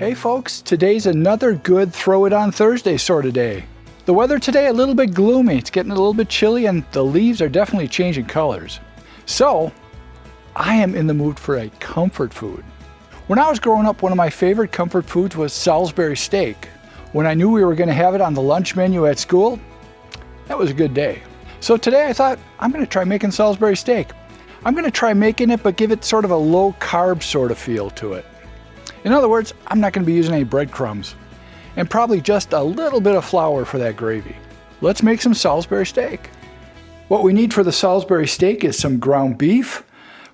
Hey folks, today's another good throw it on Thursday sort of day. The weather today a little bit gloomy, it's getting a little bit chilly and the leaves are definitely changing colors. So, I am in the mood for a comfort food. When I was growing up, one of my favorite comfort foods was Salisbury steak. When I knew we were going to have it on the lunch menu at school, that was a good day. So today I thought, I'm going to try making Salisbury steak. I'm going to try making it but give it sort of a low-carb sort of feel to it. In other words, I'm not going to be using any breadcrumbs, and probably just a little bit of flour for that gravy. Let's make some Salisbury steak. What we need for the Salisbury steak is some ground beef.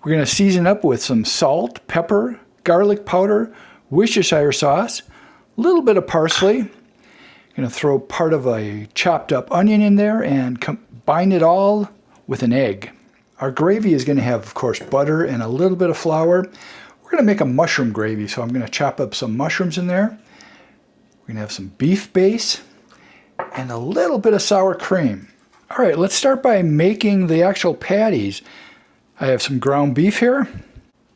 We're going to season up with some salt, pepper, garlic powder, Worcestershire sauce, a little bit of parsley. I'm going to throw part of a chopped up onion in there and combine it all with an egg. Our gravy is going to have, of course, butter and a little bit of flour. We're going to make a mushroom gravy, so I'm going to chop up some mushrooms in there. We're going to have some beef base and a little bit of sour cream. All right, let's start by making the actual patties. I have some ground beef here,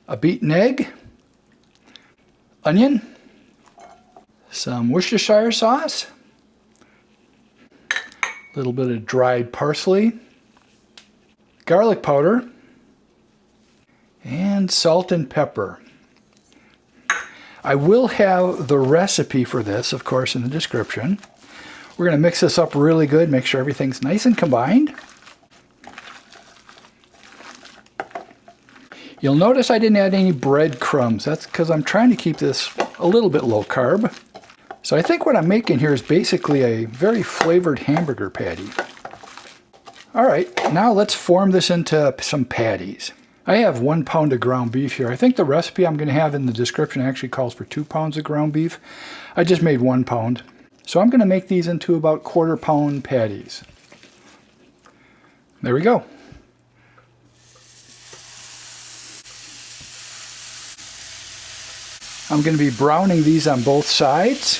a beaten egg, onion, some Worcestershire sauce, a little bit of dried parsley, garlic powder, and salt and pepper. I will have the recipe for this, of course, in the description. We're going to mix this up really good, make sure everything's nice and combined. You'll notice I didn't add any breadcrumbs. That's because I'm trying to keep this a little bit low carb. So I think what I'm making here is basically a very flavored hamburger patty. All right, now let's form this into some patties. I have 1 pound of ground beef here. I think the recipe I'm going to have in the description actually calls for 2 pounds of ground beef. I just made 1 pound. So I'm going to make these into about 1/4 pound patties. There we go. I'm going to be browning these on both sides.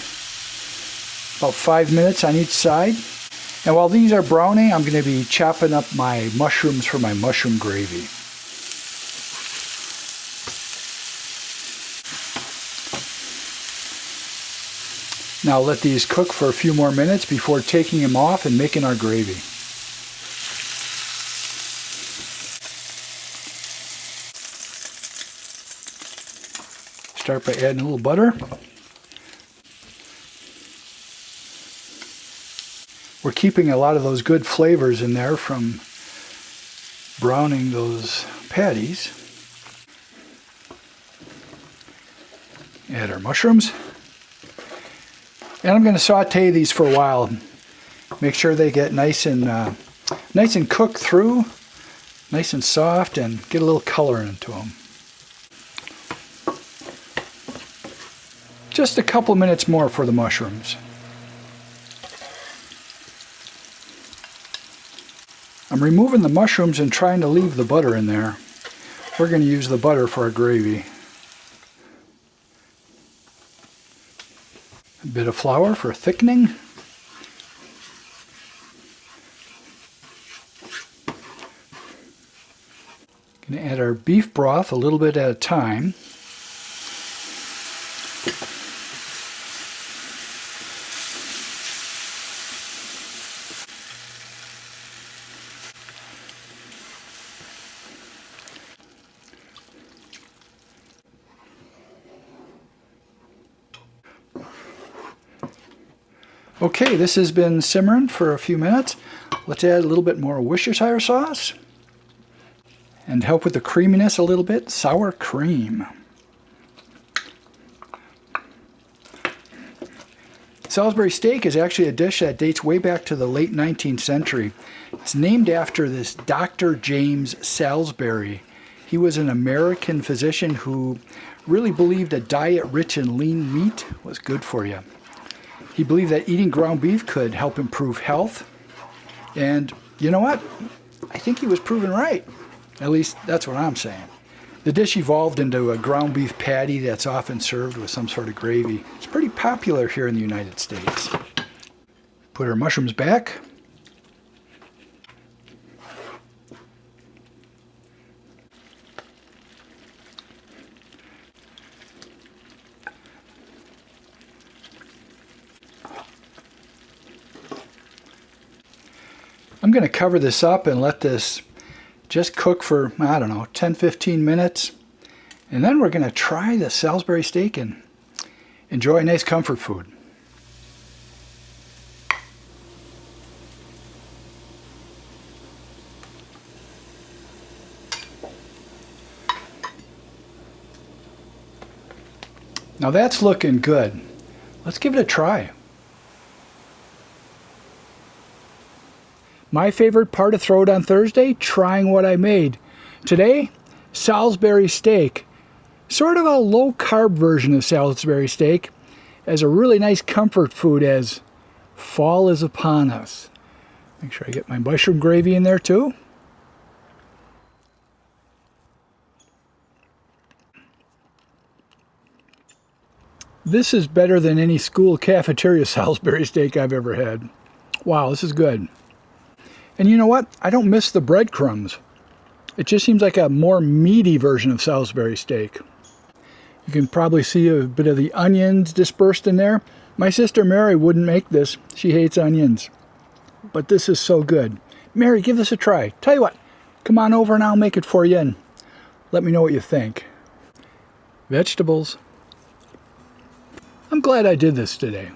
About 5 minutes on each side. And while these are browning, I'm going to be chopping up my mushrooms for my mushroom gravy. Now let these cook for a few more minutes before taking them off and making our gravy. Start by adding a little butter. We're keeping a lot of those good flavors in there from browning those patties. Add our mushrooms. And I'm going to saute these for a while. Make sure they get nice and cooked through, nice and soft, and get a little color into them. Just a couple minutes more for the mushrooms. I'm removing the mushrooms and trying to leave the butter in there. We're going to use the butter for our gravy. A bit of flour for thickening. Going to add our beef broth a little bit at a time. Okay, this has been simmering for a few minutes. Let's add a little bit more Worcestershire sauce. And help with the creaminess a little bit, sour cream. Salisbury steak is actually a dish that dates way back to the late 19th century. It's named after this Dr. James Salisbury. He was an American physician who really believed a diet rich in lean meat was good for you. He believed that eating ground beef could help improve health. And you know what? I think he was proven right. At least that's what I'm saying. The dish evolved into a ground beef patty that's often served with some sort of gravy. It's pretty popular here in the United States. Put our mushrooms back. I'm going to cover this up and let this just cook for, I don't know, 10-15 minutes. And then we're going to try the Salisbury steak and enjoy a nice comfort food. Now that's looking good. Let's give it a try. My favorite part of Throw It on Thursday, trying what I made. Today, Salisbury steak. Sort of a low-carb version of Salisbury steak as a really nice comfort food as fall is upon us. Make sure I get my mushroom gravy in there too. This is better than any school cafeteria Salisbury steak I've ever had. Wow, this is good. And you know what? I don't miss the breadcrumbs. It just seems like a more meaty version of Salisbury steak. You can probably see a bit of the onions dispersed in there. My sister Mary wouldn't make this. She hates onions. But this is so good. Mary, give this a try. Tell you what, come on over and I'll make it for you and let me know what you think. Vegetables. I'm glad I did this today.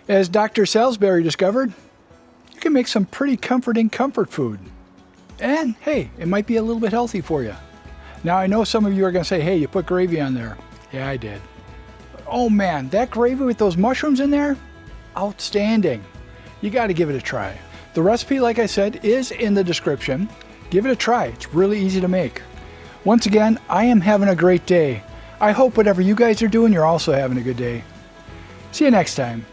As Dr. Salisbury discovered, you can make some pretty comforting comfort food. And hey, it might be a little bit healthy for you. Now I know some of you are going to say, hey, you put gravy on there. Yeah, I did. But, oh man, that gravy with those mushrooms in there? Outstanding. You got to give it a try. The recipe, like I said, is in the description. Give it a try. It's really easy to make. Once again, I am having a great day. I hope whatever you guys are doing, you're also having a good day. See you next time.